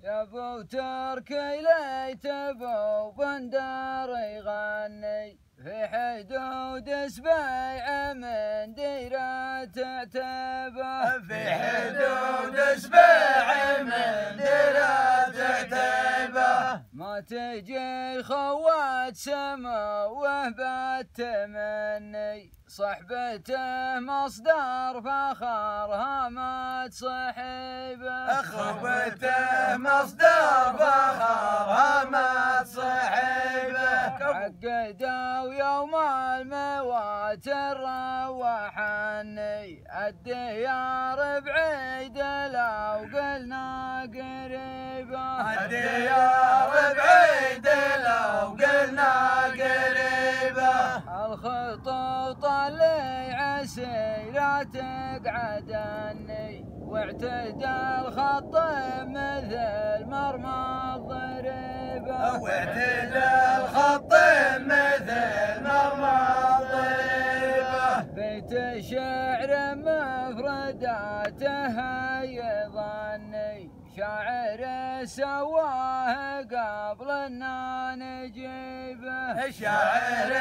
يا ابو تركي ليت ابو بندر يغني في حدود سبيع من ديرة عتيبة، في حدود سبيع من ديرة عتيبة. ما تجي خوات سموه بالتمني، صحبته مصدر فخرها ما تصحبه، صحبته مصدر فخرها ما تصحبه. عقدوا يوم الموات روحني، الديار بعيد لو قلنا قريبه، الديار بعيد لو قلنا قريبه. الخطوط اللي عسيرة تقعدني، واعتدى الخط مثل مرمى الضريبة، واعتدى الخط مثل مرمى الضريبة. بيت شعر مفرداته يظني، شاعر سواه قبل أن نجيبه، شاعر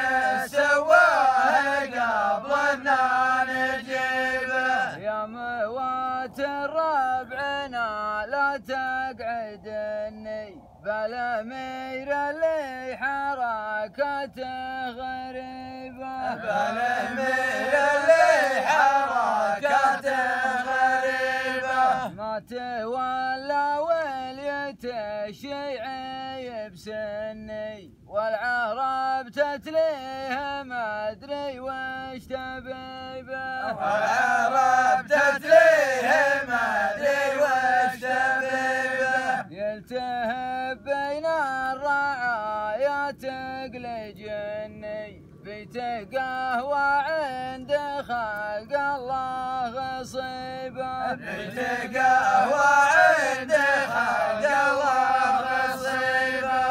سواه قبل أن نجيبه. يا موات ربعنا لا تقعدني، بالأمير اللي حركته غريبة، بالأمير اللي حركته غريبة. ما تولى وليت الشيعي بسني، والعرب تتليه ما ادري وش تبيبه، والعرب تتليه ما ادري وش تبيبه. يلتهب بين الرعايا تقلجني، بيت قهوة عند خلق الله غصيبه، بيت قهوة عند خلق الله غصيبه.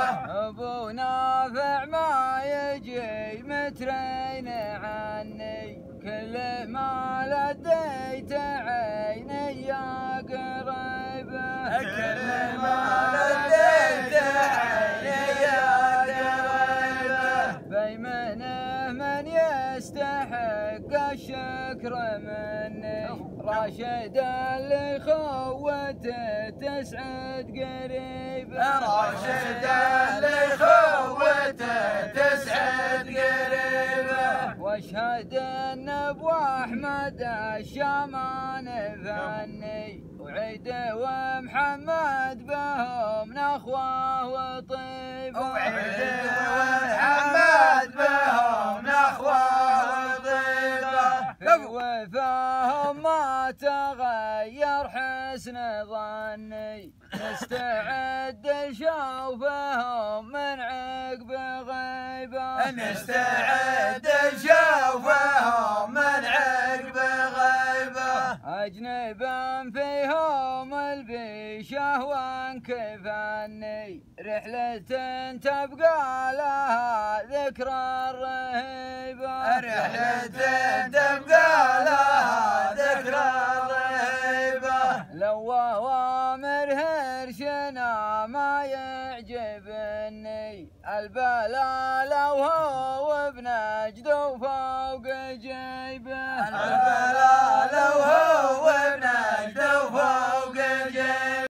ابو نافع ما يجي مترين عني، كل ما لديت عيني يا قريبه، كل ما لديت عيني يا قريبه. بيمنه من يستحق الشكر مني، راشد اللي خوته تسعد قريبه، راشد اللي خوته تسعد قريبه. واشهد ان ابو احمد الشامان فني، وعيد ومحمد بهم نخوه وطيبه، وعيد ومحمد بهم نخوه وطيبه. في وفاهم ما تغير حسن ظني، نستعد لشوفهم من عقب غيبه، نستعد لشوفهم من عقب غيبه. أجنبا فيهم البيشه وانكفني، رحلة تبقى لها ذكرى رهيبة، رحلة تبقى لها ذكرى رهيبة. لو أوامر هرشنا ما يعجبني، البلا لو هو بنجد وفوق جيبه، البلا لو هو بنجد